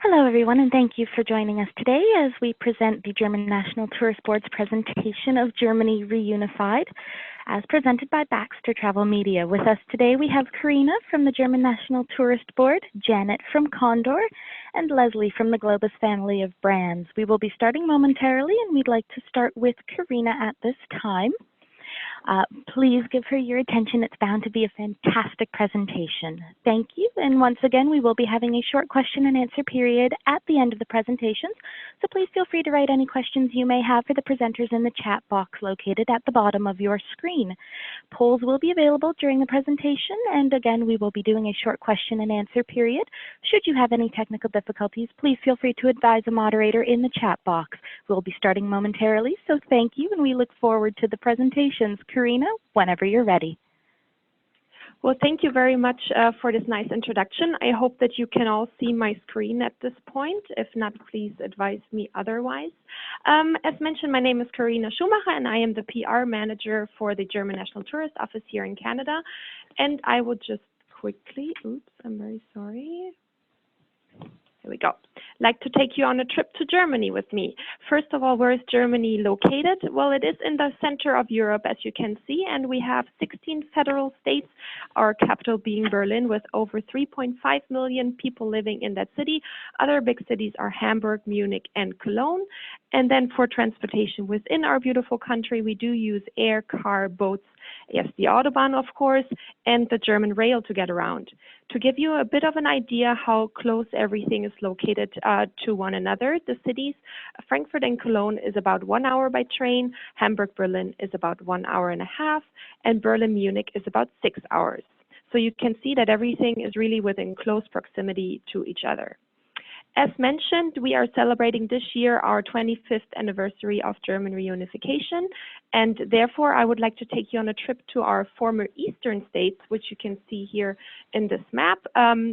Hello, everyone, and thank you for joining us today as we present the German National Tourist Board's presentation of Germany Reunified, as presented by Baxter Travel Media. With us today, we have Karina from the German National Tourist Board, Janet from Condor, and Leslie from the Globus family of brands. We will be starting momentarily, and we'd like to start with Karina at this time. Please give her your attention. It's bound to be a fantastic presentation. Thank you. And once again, we will be having a short question and answer period at the end of the presentations. So please feel free to write any questions you may have for the presenters in the chat box located at the bottom of your screen. Polls will be available during the presentation. And again, we will be doing a short question and answer period. Should you have any technical difficulties, please feel free to advise a moderator in the chat box. We'll be starting momentarily. So thank you, and we look forward to the presentations. Karina, whenever you're ready. Well, thank you very much for this nice introduction. I hope that you can all see my screen at this point. If not, please advise me otherwise. As mentioned, my name is Karina Schumacher, and I am the PR manager for the German National Tourist Office here in Canada. And I will just quickly, oops, I'm very sorry. Here we go. Like to take you on a trip to Germany with me. First of all, where is Germany located? Well, it is in the center of Europe, as you can see, and we have 16 federal states, our capital being Berlin, with over 3.5 million people living in that city. Other big cities are Hamburg, Munich, and Cologne. And then for transportation within our beautiful country, we do use air, car, boats, yes, the Autobahn, of course, and the German rail to get around. To give you a bit of an idea how close everything is located to one another, the cities, Frankfurt and Cologne is about 1 hour by train, Hamburg, Berlin is about 1 hour and a half, and Berlin, Munich is about 6 hours. So you can see that everything is really within close proximity to each other. As mentioned, we are celebrating this year our 25th anniversary of German reunification, and therefore I would like to take you on a trip to our former eastern states, which you can see here in this map.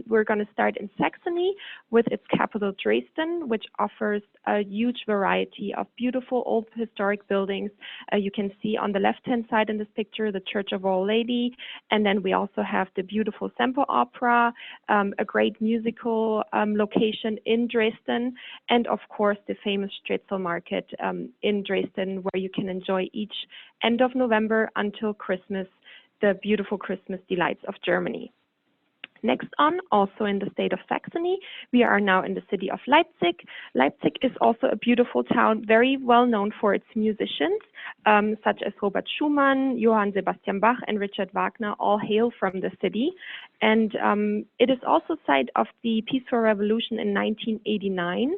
We're going to start in Saxony with its capital Dresden, which offers a huge variety of beautiful old historic buildings. You can see on the left-hand side in this picture the Church of Our Lady, and then we also have the beautiful Semper Opera, a great musical location in Dresden, and of course the famous Strelzel Market in Dresden, where you can enjoy each end of November until Christmas, the beautiful Christmas delights of Germany. Next on, also in the state of Saxony, we are now in the city of Leipzig. Leipzig is also a beautiful town, very well known for its musicians, such as Robert Schumann, Johann Sebastian Bach, and Richard Wagner, all hail from the city. And it is also site of the Peaceful Revolution in 1989,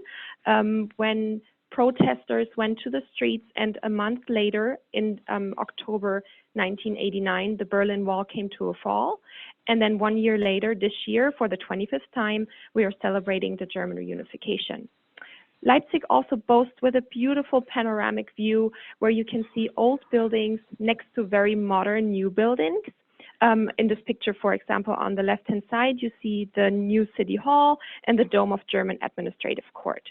when protesters went to the streets, and a month later, in October 1989, the Berlin Wall came to a fall. And then 1 year later, this year, for the 25th time, we are celebrating the German reunification. Leipzig also boasts with a beautiful panoramic view where you can see old buildings next to very modern new buildings. In this picture, for example, on the left-hand side, you see the new City Hall and the Dome of German Administrative Court.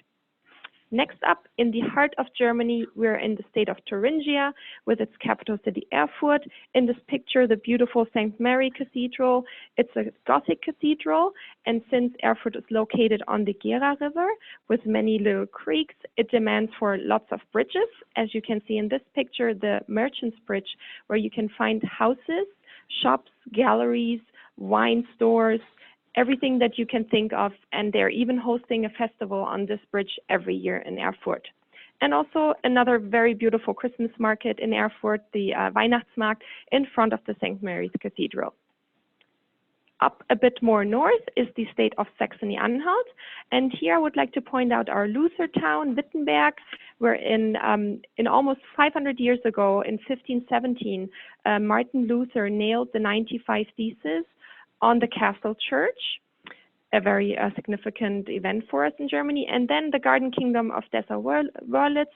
Next up, in the heart of Germany, we're in the state of Thuringia with its capital city Erfurt. In this picture, the beautiful St. Mary Cathedral. It's a Gothic cathedral, and since Erfurt is located on the Gera River with many little creeks, it demands for lots of bridges. As you can see in this picture, the Merchants Bridge, where you can find houses, shops, galleries, wine stores, everything that you can think of, and they're even hosting a festival on this bridge every year in Erfurt. And also another very beautiful Christmas market in Erfurt, the Weihnachtsmarkt, in front of the St. Mary's Cathedral. Up a bit more north is the state of Saxony-Anhalt, and here I would like to point out our Luther town, Wittenberg, where in almost 500 years ago, in 1517, Martin Luther nailed the 95 Theses on the castle church, a very significant event for us in Germany. And then the garden kingdom of Dessau-Wörlitz,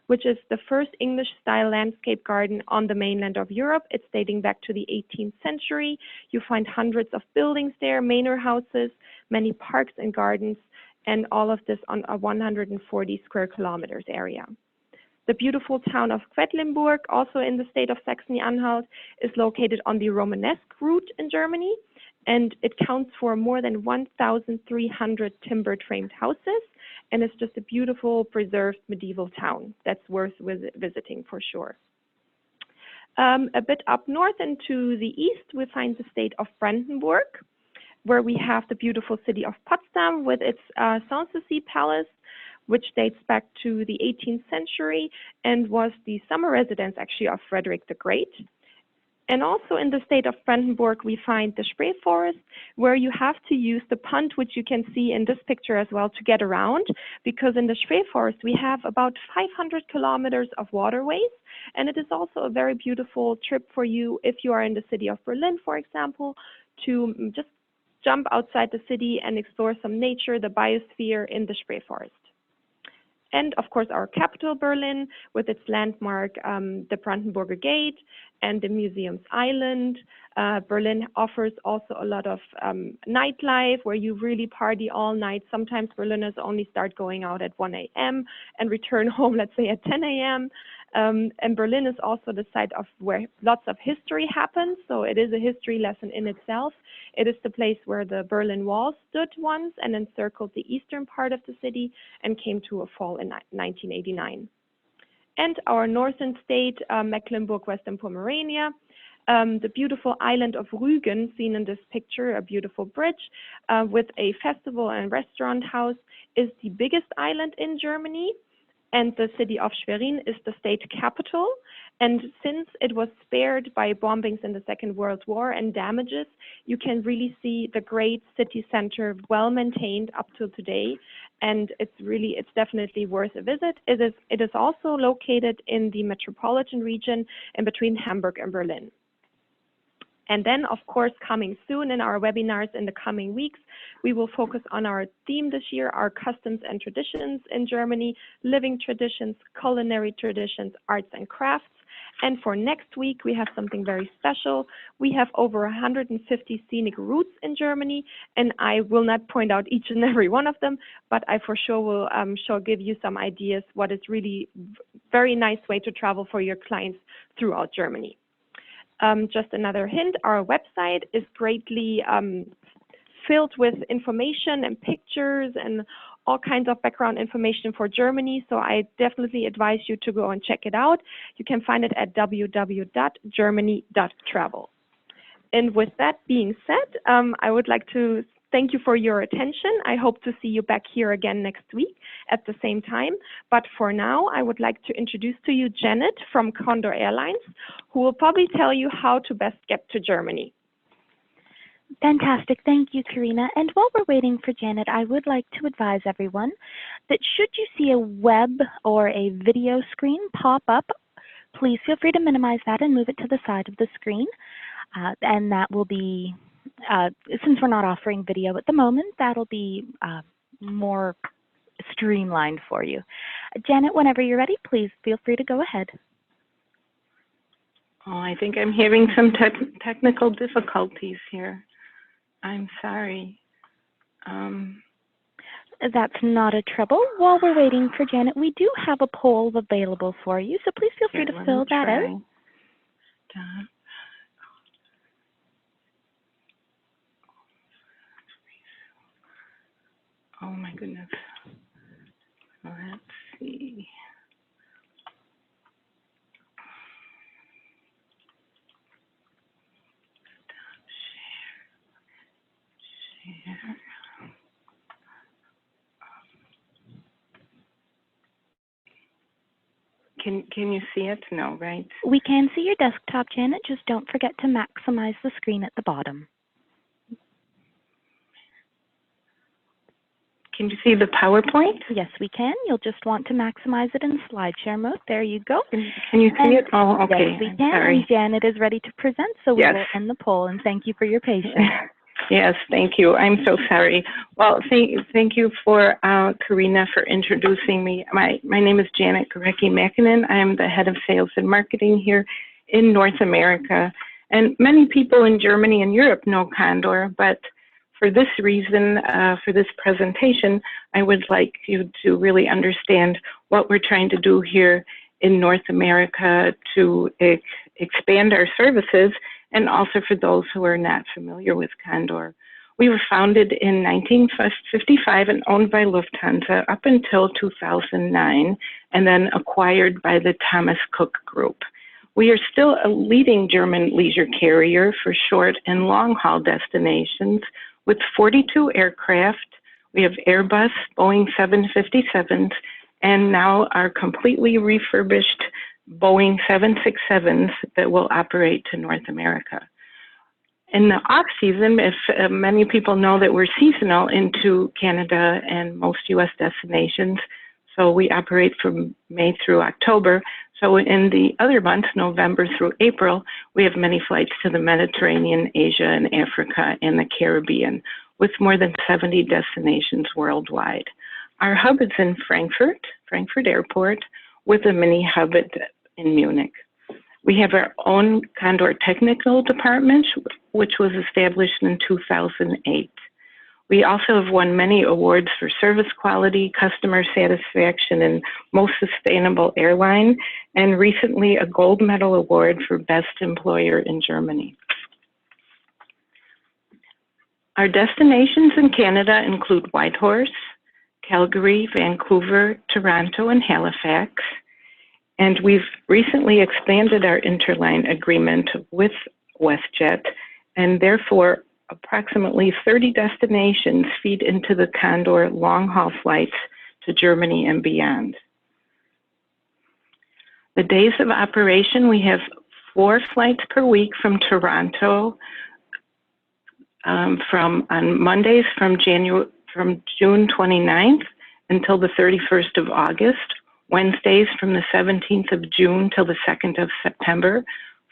which is the first English-style landscape garden on the mainland of Europe. It's dating back to the 18th century. You find hundreds of buildings there, manor houses, many parks and gardens, and all of this on a 140 square kilometers area. The beautiful town of Quedlinburg, also in the state of Saxony-Anhalt, is located on the Romanesque route in Germany. and it counts for more than 1,300 timbered framed houses, and it's just a beautiful preserved medieval town that's worth visiting for sure. A bit up north and to the east, we find the state of Brandenburg, where we have the beautiful city of Potsdam with its Sanssouci Palace, which dates back to the 18th century and was the summer residence actually of Frederick the Great. And also in the state of Brandenburg, we find the Spree Forest, where you have to use the punt, which you can see in this picture as well, to get around, because in the Spree Forest, we have about 500 kilometers of waterways, and it is also a very beautiful trip for you if you are in the city of Berlin, for example, to just jump outside the city and explore some nature, the biosphere in the Spree Forest. And of course, our capital, Berlin, with its landmark, the Brandenburger Gate and the Museums Island. Berlin offers also a lot of nightlife where you really party all night. Sometimes Berliners only start going out at 1 a.m. and return home, let's say, at 10 a.m. And Berlin is also the site of where lots of history happens. So it is a history lesson in itself. It is the place where the Berlin Wall stood once and encircled the eastern part of the city and came to a fall in 1989. And our northern state, Mecklenburg-Western Pomerania, the beautiful island of Rügen, seen in this picture, a beautiful bridge with a festival and restaurant house, is the biggest island in Germany. And the city of Schwerin is the state capital. And since it was spared by bombings in the Second World War and damages, you can really see the great city center well maintained up till today. And it's definitely worth a visit. It is also located in the metropolitan region in between Hamburg and Berlin. And then, of course, coming soon in our webinars in the coming weeks, we will focus on our theme this year, our customs and traditions in Germany, living traditions, culinary traditions, arts and crafts. And for next week, we have something very special. We have over 150 scenic routes in Germany, and I will not point out each and every one of them, but I for sure will give you some ideas what is really very nice way to travel for your clients throughout Germany. Just another hint, our website is greatly filled with information and pictures and all kinds of background information for Germany. So I definitely advise you to go and check it out. You can find it at www.germany.travel. And with that being said, I would like to thank you for your attention. I hope to see you back here again next week at the same time. But for now, I would like to introduce to you Janet from Condor Airlines, who will probably tell you how to best get to Germany. Fantastic. Thank you, Karina. And while we're waiting for Janet, I would like to advise everyone that should you see a web or a video screen pop up, please feel free to minimize that and move it to the side of the screen. And that will be, since we're not offering video at the moment, that'll be more streamlined for you. Janet, whenever you're ready, please feel free to go ahead. Oh, I think I'm having some technical difficulties here. I'm sorry. That's not a trouble. While we're waiting for Janet, we do have a poll available for you, so please feel free to fill that out. Stop. Oh my goodness. Let's see. Stop share. Can you see it? No, right? We can see your desktop, Janet. Just don't forget to maximize the screen at the bottom. Can you see the PowerPoint? Yes, we can. You'll just want to maximize it in slide share mode. There you go. Can you see it? Oh, okay. Yes, we can. Sorry. And Janet is ready to present, so we will end the poll. And thank you for your patience. Yes, thank you. I'm so sorry. Well, thank you for Karina for introducing me. My name is Janet Gorecki-Mäkinen. I am the head of sales and marketing here in North America. And many people in Germany and Europe know Condor, but for this reason, for this presentation, I would like you to really understand what we're trying to do here in North America to expand our services and also for those who are not familiar with Condor. We were founded in 1955 and owned by Lufthansa up until 2009, and then acquired by the Thomas Cook Group. We are still a leading German leisure carrier for short and long-haul destinations with 42 aircraft. We have Airbus, Boeing 757s, and now our completely refurbished Boeing 767s that will operate to North America. In the off-season, if many people know that we're seasonal into Canada and most U.S. destinations, so we operate from May through October. So in the other months, November through April, we have many flights to the Mediterranean, Asia, and Africa, and the Caribbean, with more than 70 destinations worldwide. Our hub is in Frankfurt Airport, with a mini hub in Munich. We have our own Condor Technical Department, which was established in 2008. We also have won many awards for service quality, customer satisfaction, and most sustainable airline, and recently a gold medal award for best employer in Germany. Our destinations in Canada include Whitehorse, Calgary, Vancouver, Toronto, and Halifax. And we've recently expanded our interline agreement with WestJet, and therefore approximately 30 destinations feed into the Condor long-haul flights to Germany and beyond. The days of operation, we have 4 flights per week from Toronto, on Mondays from June 29th until the 31st of August, Wednesdays from the 17th of June till the 2nd of September,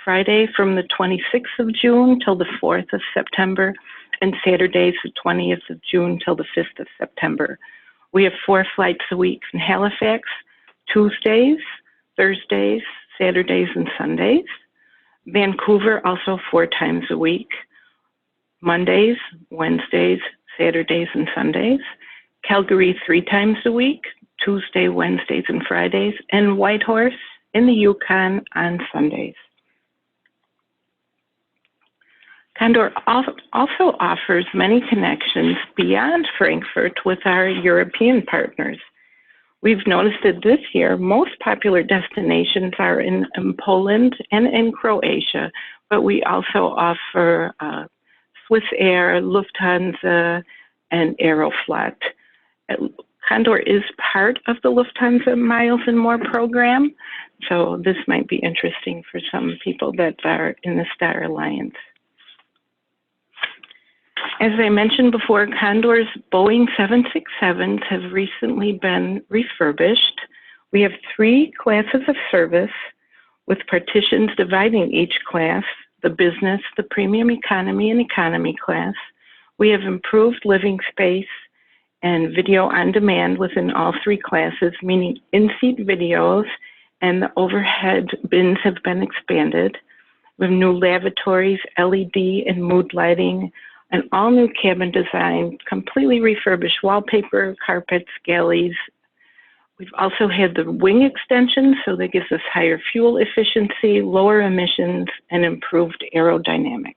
Friday from the 26th of June till the 4th of September, and Saturdays the 20th of June till the 5th of September. We have 4 flights a week from Halifax, Tuesdays, Thursdays, Saturdays, and Sundays. Vancouver also 4 times a week, Mondays, Wednesdays, Saturdays, and Sundays. Calgary 3 times a week, Tuesday, Wednesdays, and Fridays, and Whitehorse in the Yukon on Sundays. Condor also offers many connections beyond Frankfurt with our European partners. We've noticed that this year, most popular destinations are in Poland and in Croatia, but we also offer Swiss Air, Lufthansa, and Aeroflot. Condor is part of the Lufthansa Miles and More program, so this might be interesting for some people that are in the Star Alliance. As I mentioned before, Condor's Boeing 767s have recently been refurbished. We have 3 classes of service with partitions dividing each class, the business, the premium economy, and economy class. We have improved living space and video on demand within all 3 classes, meaning in-seat videos, and the overhead bins have been expanded. We have new lavatories, LED and mood lighting, an all-new cabin design, completely refurbished wallpaper, carpets, galleys. We've also had the wing extension, so that gives us higher fuel efficiency, lower emissions, and improved aerodynamics.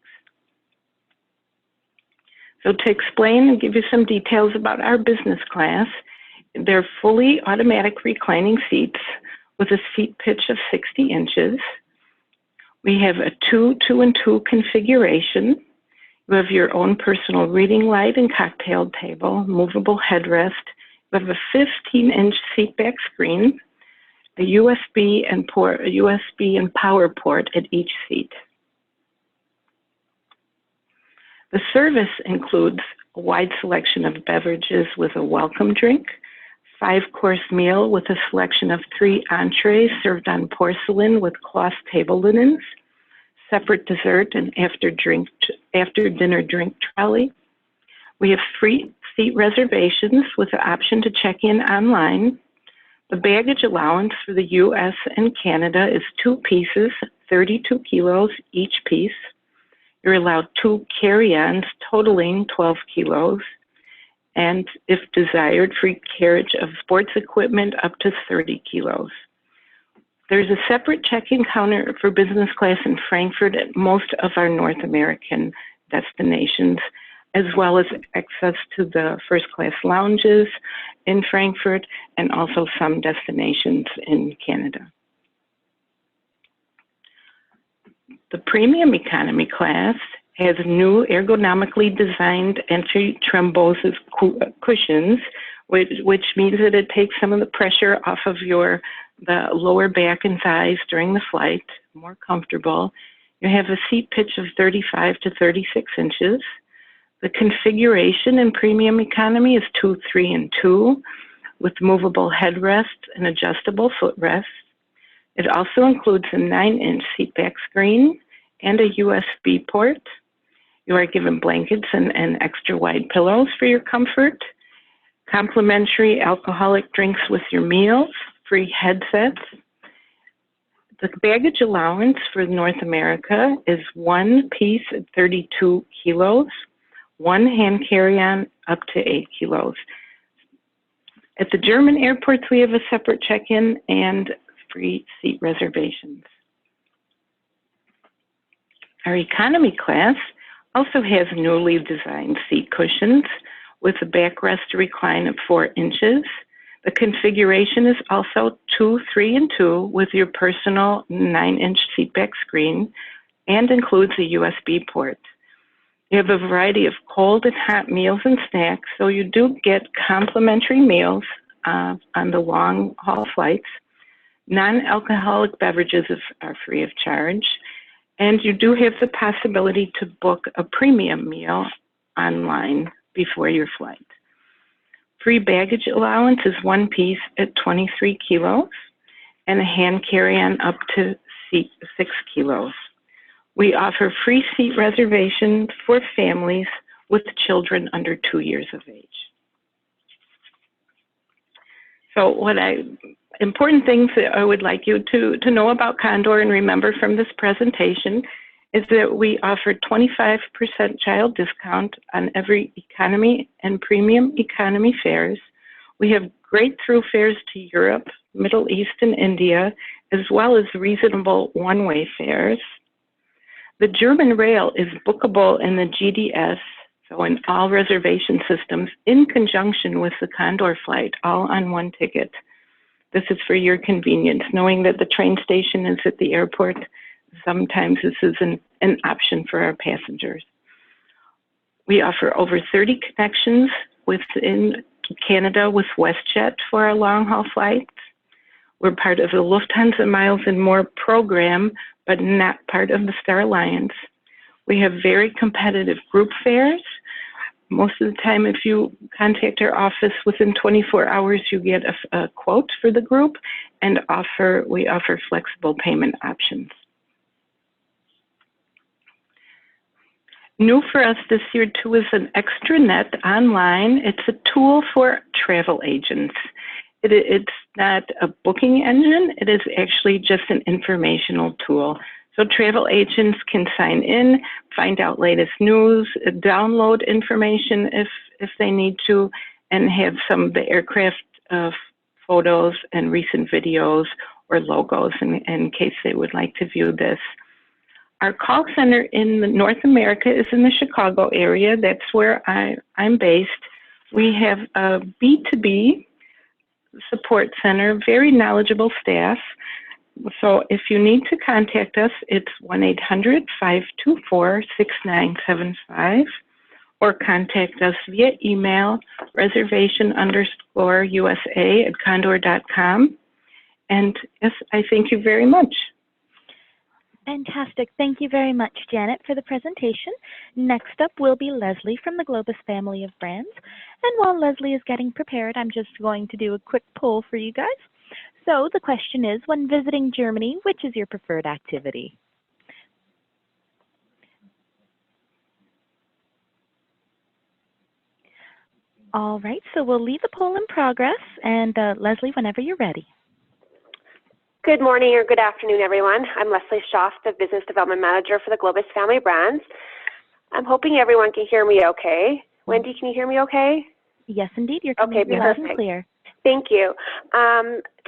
So to explain and give you some details about our business class, they're fully automatic reclining seats with a seat pitch of 60 inches. We have a 2, 2, and 2 configuration. You have your own personal reading light and cocktail table, movable headrest. You have a 15-inch seatback screen, a USB and power port at each seat. The service includes a wide selection of beverages with a welcome drink, 5-course meal with a selection of 3 entrees served on porcelain with cloth table linens, separate dessert and after dinner drink trolley. We have free seat reservations with the option to check in online. The baggage allowance for the US and Canada is 2 pieces, 32 kilos each piece. You're allowed 2 carry-ons totaling 12 kilos, and if desired, free carriage of sports equipment up to 30 kilos. There's a separate check-in counter for business class in Frankfurt at most of our North American destinations, as well as access to the first class lounges in Frankfurt and also some destinations in Canada. The premium economy class has new ergonomically designed anti-thrombosis cushions, which means that it takes some of the pressure off of the lower back and thighs during the flight, more comfortable. You have a seat pitch of 35 to 36 inches. The configuration in premium economy is 2, 3, and 2 with movable headrests and adjustable footrests. It also includes a 9-inch seat back screen and a USB port. You are given blankets and extra wide pillows for your comfort, complimentary alcoholic drinks with your meals, free headsets. The baggage allowance for North America is 1 piece at 32 kilos, 1 hand carry-on up to 8 kilos. At the German airports, we have a separate check-in and free seat reservations. Our economy class also has newly designed seat cushions with a backrest recline of 4 inches. The configuration is also 2, 3, and 2 with your personal 9-inch seatback screen and includes a USB port. You have a variety of cold and hot meals and snacks, so you do get complimentary meals on the long haul flights. Non-alcoholic beverages are free of charge, and you do have the possibility to book a premium meal online before your flight. Free baggage allowance is 1 piece at 23 kilos and a hand carry-on up to 6 kilos. We offer free seat reservations for families with children under 2 years of age. So important things that I would like you to know about Condor and remember from this presentation is that we offer 25% child discount on every economy and premium economy fares. We have great through fares to Europe, Middle East, and India, as well as reasonable one-way fares. The German rail is bookable in the GDS, so in all reservation systems, in conjunction with the Condor flight, all on one ticket. This is for your convenience, knowing that the train station is at the airport. Sometimes this is an option for our passengers. We offer over 30 connections within Canada with WestJet for our long-haul flights. We're part of the Lufthansa Miles and More program, but not part of the Star Alliance. We have very competitive group fares. Most of the time, if you contact our office within 24 hours, you get a quote for the group, and we offer flexible payment options. New for us this year, too, is an extranet online. It's a tool for travel agents. It's not a booking engine. It is actually just an informational tool. So travel agents can sign in, find out latest news, download information if they need to, and have some of the aircraft photos and recent videos or logos in case they would like to view this. Our call center in North America is in the Chicago area. That's where I'm based. We have a B2B support center, very knowledgeable staff. So if you need to contact us, it's 1-800-524-6975 or contact us via email, reservation_USA@condor.com. And yes, I thank you very much. Fantastic. Thank you very much, Janet, for the presentation. Next up will be Leslie from the Globus family of brands. And while Leslie is getting prepared, I'm just going to do a quick poll for you guys. So the question is, when visiting Germany, which is your preferred activity? All right, so we'll leave the poll in progress. And Leslie, whenever you're ready. Good morning or good afternoon, everyone. I'm Leslie Schaaf, the Business Development Manager for the Globus Family Brands. I'm hoping everyone can hear me okay. Wendy, can you hear me okay? Yes, indeed. You're coming loud and clear. Thank you.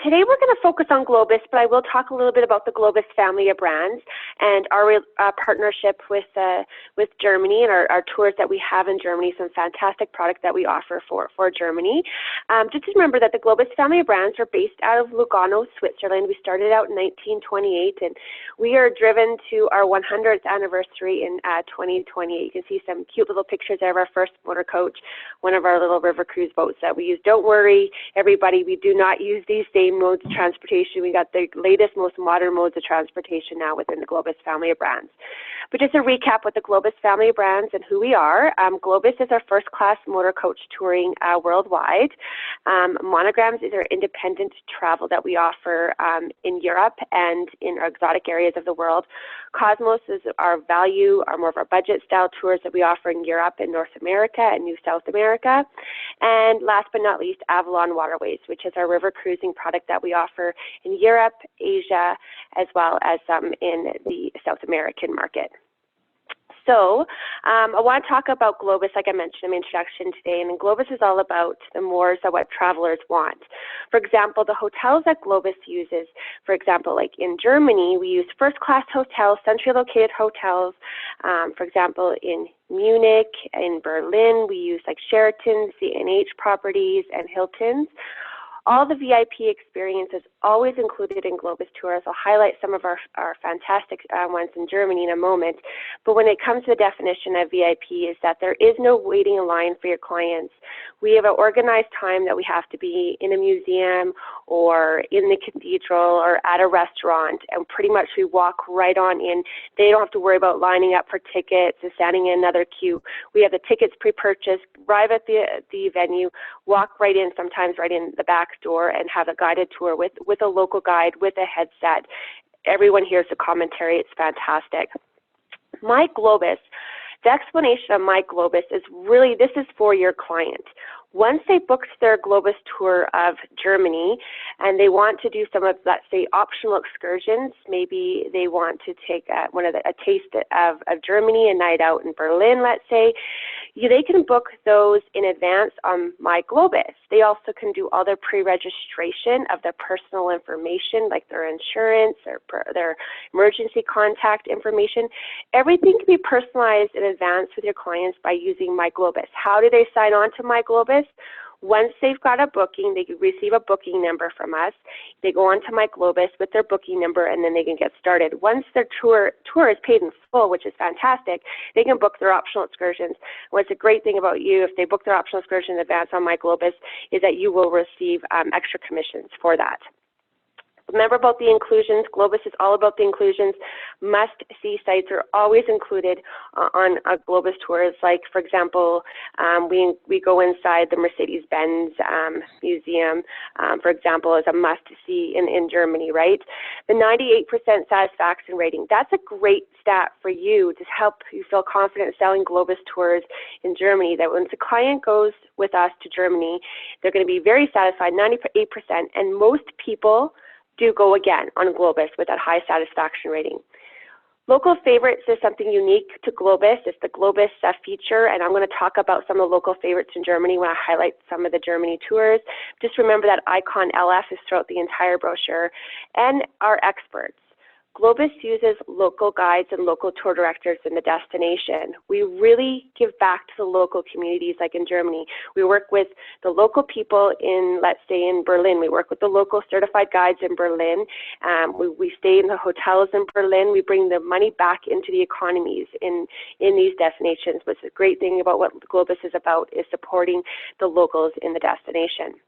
today we're going to focus on Globus, but I will talk a little bit about the Globus family of brands and our partnership with Germany and our tours that we have in Germany, some fantastic product that we offer for Germany. Just to remember that the Globus family of brands are based out of Lugano, Switzerland. We started out in 1928, and we are driven to our 100th anniversary in 2028. You can see some cute little pictures there of our first motor coach, one of our little river cruise boats that we use. Don't worry, everybody, we do not use these same modes of transportation. We got the latest, most modern modes of transportation now within the Globus family of brands. But just a recap with the Globus family of brands and who we are. Globus is our first-class motor coach touring worldwide. Monograms is our independent travel that we offer in Europe and in our exotic areas of the world. Cosmos is our value, more of our budget style tours that we offer in Europe and North America and New South America. And last but not least, Avalon Waterways, which is our river cruising product that we offer in Europe, Asia, as well as some in the South American market. So I want to talk about Globus, like I mentioned in my introduction today, and Globus is all about the mores of what travelers want. For example, the hotels that Globus uses, for example, like in Germany, we use first-class hotels, centrally located hotels. For example, in Munich, in Berlin, we use like Sheraton's, CNH properties, and Hilton's. All the VIP experience is always included in Globus tours. I'll highlight some of our fantastic ones in Germany in a moment. But when it comes to the definition of VIP is that there is no waiting in line for your clients. We have an organized time that we have to be in a museum or in the cathedral or at a restaurant, and pretty much we walk right on in. They don't have to worry about lining up for tickets and standing in another queue. We have the tickets pre-purchased, arrive at the venue, walk right in, sometimes right in the back door, and have a guided tour with a local guide, with a headset. Everyone hears the commentary. It's fantastic. My Globus, the explanation of My Globus is really, this is for your client. Once they booked their Globus tour of Germany and they want to do some of, let's say, optional excursions, maybe they want to take a taste of Germany, a night out in Berlin, let's say, they can book those in advance on My Globus. They also can do all their pre-registration of their personal information, like their insurance, their emergency contact information. Everything can be personalized in advance with your clients by using My Globus. How do they sign on to My Globus? Once they've got a booking, they can receive a booking number from us. They go on to My Globus with their booking number, and then they can get started. Once their tour is paid in full, which is fantastic, they can book their optional excursions. What's a great thing about you, if they book their optional excursion in advance on My Globus, is that you will receive extra commissions for that. Remember about the inclusions. Globus is all about the inclusions. Must-see sites are always included on Globus tours. Like, for example, we go inside the Mercedes-Benz museum, for example, as a must-see in Germany, right? The 98% satisfaction rating, that's a great stat for you to help you feel confident selling Globus tours in Germany, that once a client goes with us to Germany, they're going to be very satisfied, 98%, and most people do go again on Globus with that high satisfaction rating. Local favorites is something unique to Globus. It's the Globus feature, and I'm going to talk about some of the local favorites in Germany when I highlight some of the Germany tours. Just remember that icon LF is throughout the entire brochure. And our experts. Globus uses local guides and local tour directors in the destination. We really give back to the local communities, like in Germany. We work with the local people in, let's say, in Berlin. We work with the local certified guides in Berlin. We stay in the hotels in Berlin. We bring the money back into the economies in these destinations. But the great thing about what Globus is about is supporting the locals in the destination.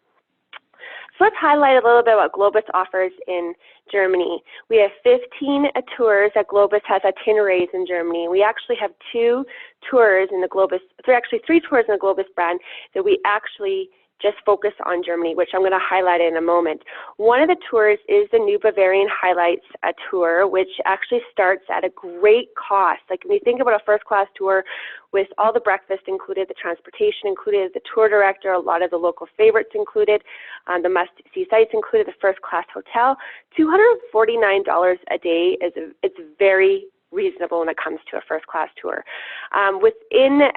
So let's highlight a little bit what Globus offers in Germany. We have 15 tours that Globus has itineraries in Germany. We actually have three tours in the Globus brand that we actually just focus on Germany, which I'm going to highlight in a moment. One of the tours is the New Bavarian Highlights tour, which actually starts at a great cost. Like when you think about a first-class tour with all the breakfast included, the transportation included, the tour director, a lot of the local favorites included, the must-see sites included, the first-class hotel, $249 a day it's very reasonable when it comes to a first-class tour. Within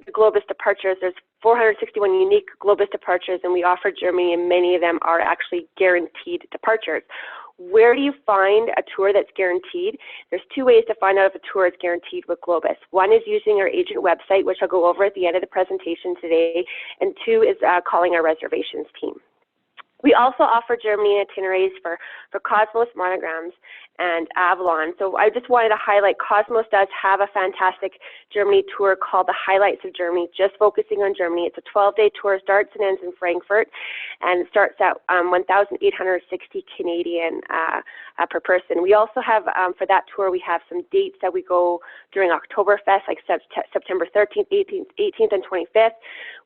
the Globus departures, there's 461 unique Globus departures, and we offer Germany, and many of them are actually guaranteed departures. Where do you find a tour that's guaranteed? There's two ways to find out if a tour is guaranteed with Globus. One is using our agent website, which I'll go over at the end of the presentation today, and two is calling our reservations team. We also offer Germany itineraries for Cosmos, Monograms, and Avalon. So I just wanted to highlight Cosmos does have a fantastic Germany tour called The Highlights of Germany, just focusing on Germany. It's a 12-day tour, starts and ends in Frankfurt, and it starts at 1,860 Canadian per person. We also have, for that tour, we have some dates that we go during Oktoberfest, like September 13th, 18th, and 25th.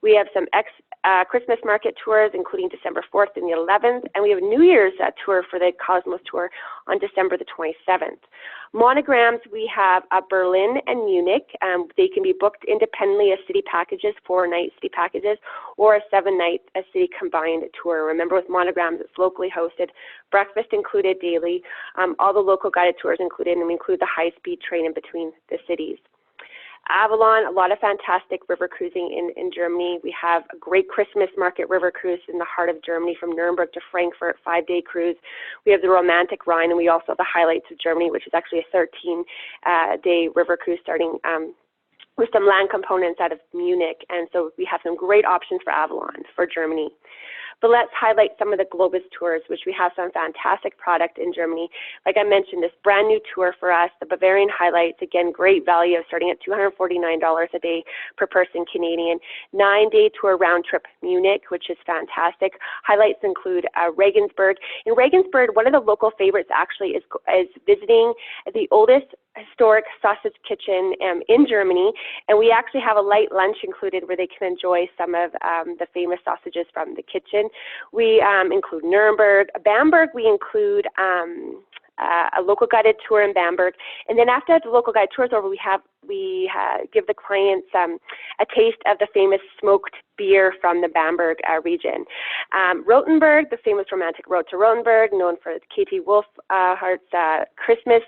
We have some Christmas market tours, including December 4th and the 11th, and we have a New Year's tour for the Cosmos tour on December the 27th. Monograms, we have Berlin and Munich. They can be booked independently as city packages, 4-night city packages, or a 7-night city combined tour. Remember, with Monograms, it's locally hosted, breakfast included daily, all the local guided tours included, and we include the high-speed train in between the cities. Avalon, a lot of fantastic river cruising in Germany. We have a great Christmas market river cruise in the heart of Germany from Nuremberg to Frankfurt, 5-day cruise. We have the Romantic Rhine, and we also have the Highlights of Germany, which is actually a 13-day river cruise starting with some land components out of Munich. And so we have some great options for Avalon for Germany. But let's highlight some of the Globus tours, which we have some fantastic product in Germany. Like I mentioned, this brand new tour for us, the Bavarian Highlights, again, great value, starting at $249 a day per person Canadian. 9-day tour round trip Munich, which is fantastic. Highlights include Regensburg. In Regensburg, one of the local favorites actually is visiting the oldest historic sausage kitchen in Germany, and we actually have a light lunch included where they can enjoy some of the famous sausages from the kitchen. We include Nuremberg. Bamberg, we include a local guided tour in Bamberg, and then after the local guided tour is over, we give the clients a taste of the famous smoked beer from the Bamberg region. Rothenburg, the famous romantic road to Rothenburg, known for Katie Wolfhart's Christmas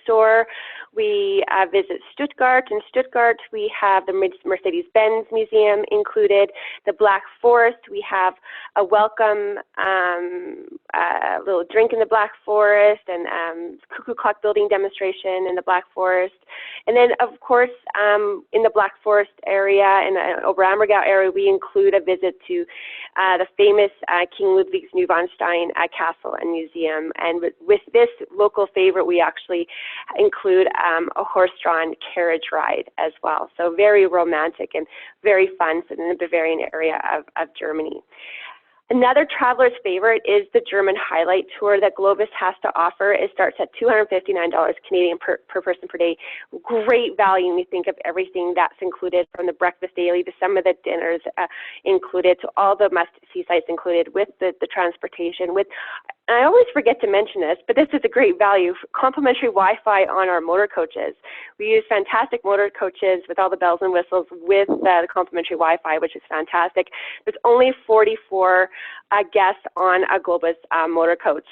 store. We visit Stuttgart. In Stuttgart, we have the Mercedes-Benz Museum included, the Black Forest. We have a welcome little drink in the Black Forest, and cuckoo clock building demonstration in the Black Forest. And then, of course, in the Black Forest area, in the Oberammergau area, we include a visit to the famous King Ludwig's Neuschwanstein Castle and Museum. And with this local favorite, we actually include a horse-drawn carriage ride as well. So very romantic and very fun in the Bavarian area of Germany. Another traveler's favorite is the German Highlight Tour that Globus has to offer. It starts at $259 Canadian per person per day. Great value when you think of everything that's included, from the breakfast daily to some of the dinners included to all the must-see sites included, with the transportation, with, I always forget to mention this, but this is a great value, complimentary Wi-Fi on our motor coaches. We use fantastic motor coaches with all the bells and whistles with the complimentary Wi-Fi, which is fantastic. There's only 44 guests on a Globus motor coach.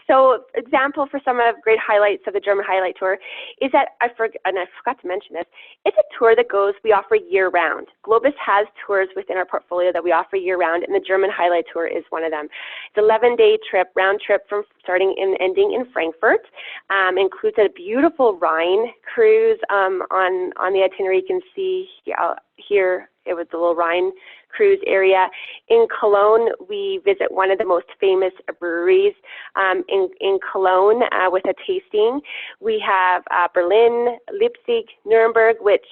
So, example for some of great highlights of the German Highlight Tour is that, I forgot to mention this, it's a tour that we offer year-round. Globus has tours within our portfolio that we offer year-round, and the German Highlight Tour is one of them. It's an 11-day trip, round trip from starting and ending in Frankfurt. Includes a beautiful Rhine cruise on the itinerary. You can see here it was the little Rhine cruise area. In Cologne, we visit one of the most famous breweries in Cologne with a tasting. We have Berlin, Leipzig, Nuremberg, which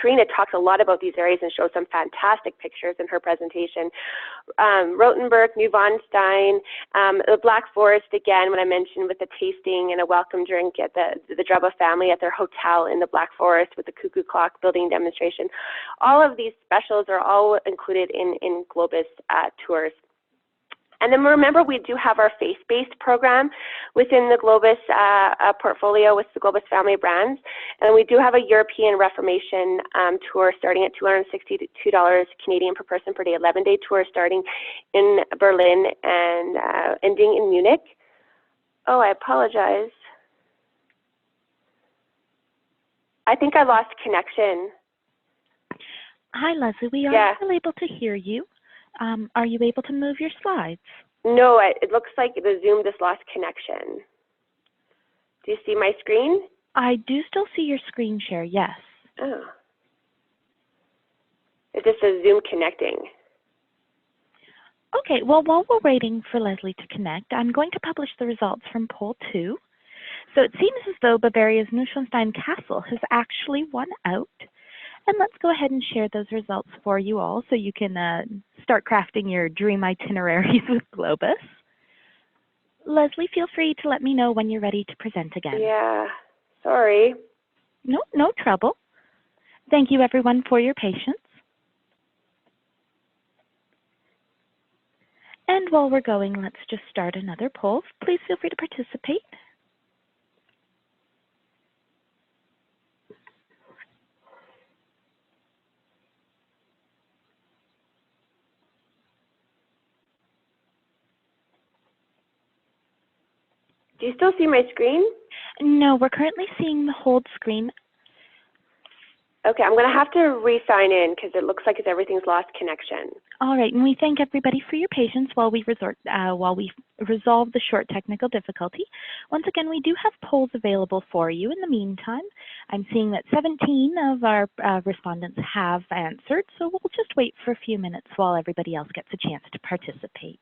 Karina talks a lot about these areas and shows some fantastic pictures in her presentation. Rothenburg, Neuschwanstein, the Black Forest, again, when I mentioned with the tasting and a welcome drink at the Drubba family at their hotel in the Black Forest with the cuckoo clock building demonstration. All of these specials are all included in Globus tours. And then remember, we do have our faith-based program within the Globus portfolio with the Globus family of brands. And we do have a European Reformation tour starting at $262 Canadian per person per day, 11-day tour starting in Berlin and ending in Munich. Oh, I apologize. I think I lost connection. Hi, Leslie. We are still able to hear you. Are you able to move your slides? No, it looks like the Zoom just lost connection. Do you see my screen? I do still see your screen share, yes. Oh. It just says Zoom connecting. Okay, well, while we're waiting for Leslie to connect, I'm going to publish the results from poll 2. So it seems as though Bavaria's Neuschwanstein Castle has actually won out. And let's go ahead and share those results for you all so you can start crafting your dream itineraries with Globus. Leslie, feel free to let me know when you're ready to present again. Yeah, sorry. No, no trouble. Thank you, everyone, for your patience. And while we're going, let's just start another poll. Please feel free to participate. Do you still see my screen? No, we're currently seeing the hold screen. Okay, I'm going to have to re-sign in because it looks like everything's lost connection. All right, and we thank everybody for your patience while we resolve the short technical difficulty. Once again, we do have polls available for you in the meantime. I'm seeing that 17 of our respondents have answered, so we'll just wait for a few minutes while everybody else gets a chance to participate.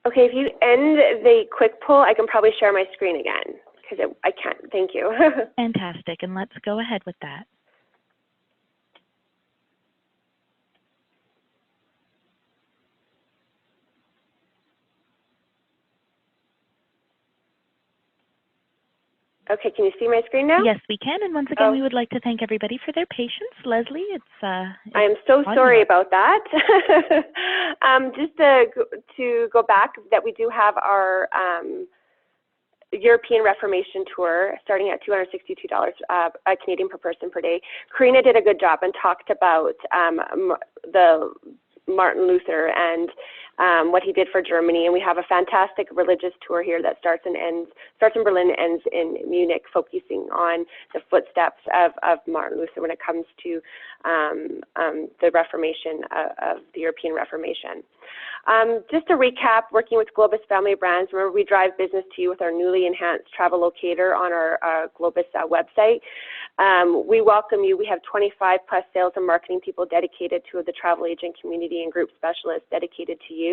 Okay, if you end the quick poll, I can probably share my screen again because I can't. Thank you. Fantastic, and let's go ahead with that. Okay, can you see my screen now? Yes, we can, and once again, we would like to thank everybody for their patience. Leslie, I am so sorry about that. Just to go back, that we do have our European Reformation Tour starting at $262 Canadian per person per day. Karina did a good job and talked about the Martin Luther and what he did for Germany, and we have a fantastic religious tour here that starts in Berlin and ends in Munich, focusing on the footsteps of Martin Luther when it comes to the Reformation of the European Reformation. Just to recap, working with Globus Family Brands, remember we drive business to you with our newly enhanced travel locator on our Globus website. We welcome you. We have 25 plus sales and marketing people dedicated to the travel agent community and group specialists dedicated to you.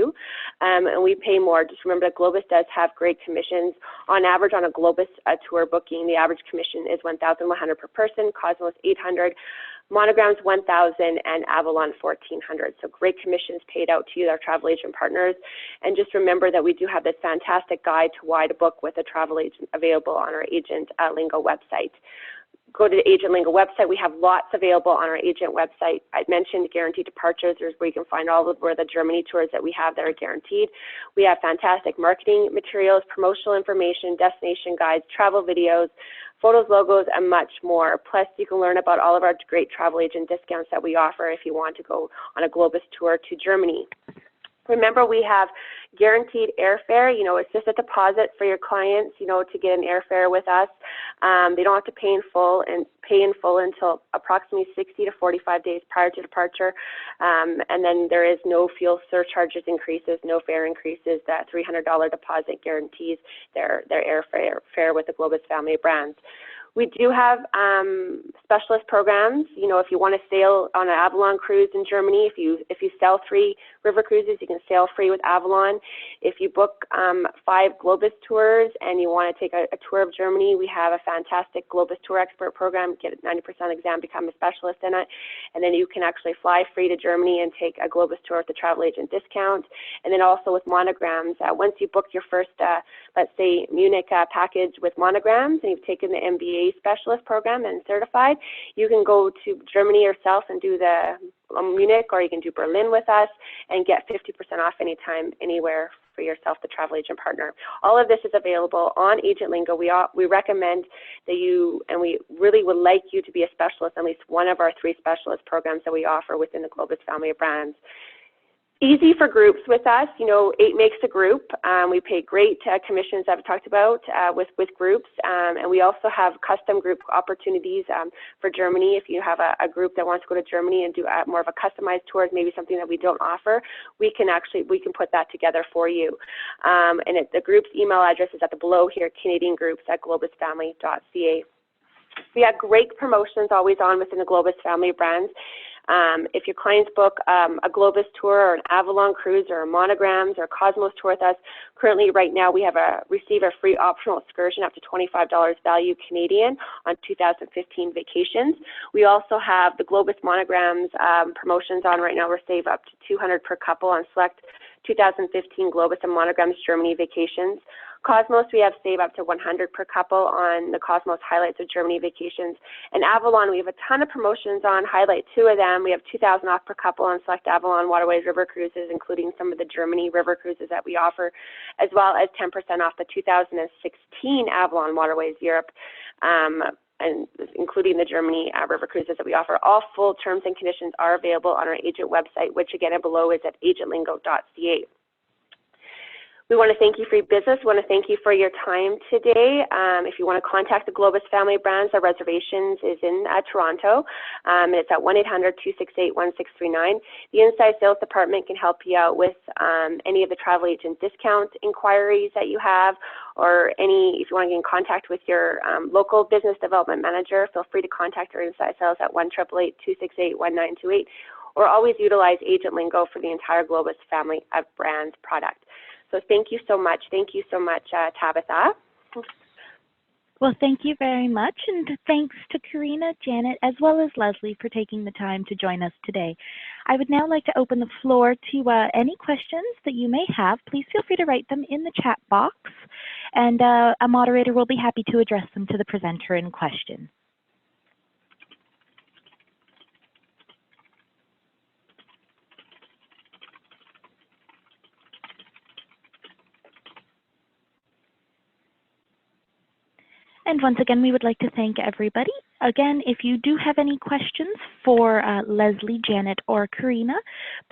And we pay more. Just remember that Globus does have great commissions. On average, on a Globus tour booking, the average commission is $1,100 per person, Cosmos $800, Monograms $1,000, and Avalon $1,400. So great commissions paid out to you, our travel agent partners. And just remember that we do have this fantastic guide to why to book with a travel agent available on our Agent Lingo website. Go to the Agent Lingo website. We have lots available on our agent website. I mentioned guaranteed departures. There's where you can find all of the Germany tours that we have that are guaranteed. We have fantastic marketing materials, promotional information, destination guides, travel videos, photos, logos, and much more. Plus, you can learn about all of our great travel agent discounts that we offer if you want to go on a Globus tour to Germany. Remember, we have guaranteed airfare. You know, it's just a deposit for your clients, you know, to get an airfare with us. They don't have to pay in full until approximately 60 to 45 days prior to departure. And then there is no fuel surcharges increases, no fare increases. That $300 deposit guarantees their airfare with the Globus family of brands. We do have specialist programs. You know, if you want to sail on an Avalon cruise in Germany, if you sell 3 river cruises, you can sail free with Avalon. If you book 5 Globus tours and you want to take a tour of Germany, we have a fantastic Globus tour expert program. Get a 90% exam, become a specialist in it, and then you can actually fly free to Germany and take a Globus tour with the travel agent discount. And then also with monograms, once you book your first, let's say, Munich package with monograms, and you've taken the MBA specialist program and certified, you can go to Germany yourself and do the Munich, or you can do Berlin with us and get 50% off anytime, anywhere for yourself, the travel agent partner. All of this is available on Agent Lingo. We recommend that you, and we really would like you to be a specialist, at least one of our 3 specialist programs that we offer within the Globus family of brands. Easy for groups with us, you know, 8 makes a group. We pay great commissions that I've talked about with groups, and we also have custom group opportunities for Germany. If you have a group that wants to go to Germany and do more of a customized tour, maybe something that we don't offer, we can put that together for you. And the group's email address is at the below here, canadiangroups@globusfamily.ca. We have great promotions always on within the Globus family of brands. If your clients book a Globus tour or an Avalon cruise or a Monograms or a Cosmos tour with us, currently right now we have receive a free optional excursion up to $25 value Canadian on 2015 vacations. We also have the Globus Monograms promotions on right now. We're save up to $200 per couple on select 2015 Globus and Monograms Germany vacations. Cosmos, we have save up to $100 per couple on the Cosmos Highlights of Germany vacations. And Avalon, we have a ton of promotions on. Highlight 2 of them. We have $2,000 off per couple on select Avalon Waterways River Cruises, including some of the Germany river cruises that we offer, as well as 10% off the 2016 Avalon Waterways Europe, and including the Germany river cruises that we offer. All full terms and conditions are available on our agent website, which again below is at agentlingo.ca. We want to thank you for your business. We want to thank you for your time today. If you want to contact the Globus family of brands, our reservations is in Toronto, and it's at 1-800-268-1639. The Inside Sales Department can help you out with any of the travel agent discount inquiries that you have, or if you want to get in contact with your local business development manager, feel free to contact our Inside Sales at 1-888-268-1928, or always utilize Agent Lingo for the entire Globus family of brands product. So thank you so much. Thank you so much, Tabitha. Well, thank you very much, and thanks to Karina, Janet, as well as Leslie for taking the time to join us today. I would now like to open the floor to any questions that you may have. Please feel free to write them in the chat box, and a moderator will be happy to address them to the presenter in question. And once again, we would like to thank everybody. Again, if you do have any questions for Leslie, Janet, or Karina,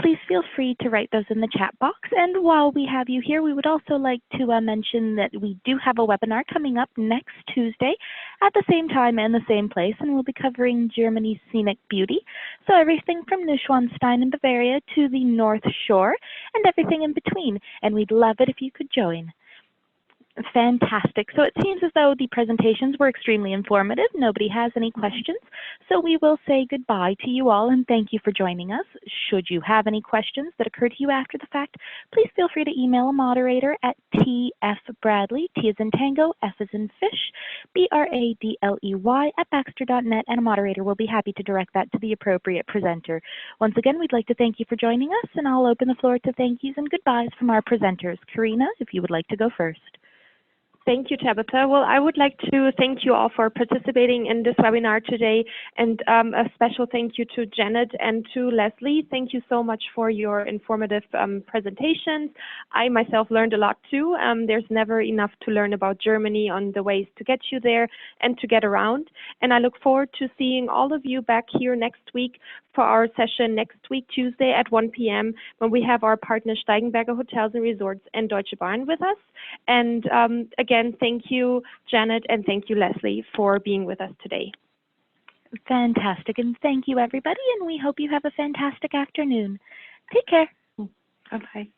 please feel free to write those in the chat box. And while we have you here, we would also like to mention that we do have a webinar coming up next Tuesday at the same time and the same place, and we'll be covering Germany's scenic beauty. So everything from Neuschwanstein in Bavaria to the North Shore and everything in between. And we'd love it if you could join. Fantastic. So it seems as though the presentations were extremely informative. Nobody has any questions. So we will say goodbye to you all and thank you for joining us. Should you have any questions that occur to you after the fact, please feel free to email a moderator at tfbradley, T as in Tango, F as in Fish, BRADLEY at Baxter.net, and a moderator will be happy to direct that to the appropriate presenter. Once again, we'd like to thank you for joining us, and I'll open the floor to thank yous and goodbyes from our presenters. Karina, if you would like to go first. Thank you, Tabitha. Well, I would like to thank you all for participating in this webinar today, and a special thank you to Janet and to Leslie. Thank you so much for your informative presentations. I myself learned a lot too. There's never enough to learn about Germany on the ways to get you there and to get around. And I look forward to seeing all of you back here next week for our session next week, Tuesday at 1 p.m. when we have our partner Steigenberger Hotels and Resorts and Deutsche Bahn with us. And again, thank you, Janet, and thank you, Leslie, for being with us today. Fantastic, and thank you, everybody, and we hope you have a fantastic afternoon. Take care. Bye-bye.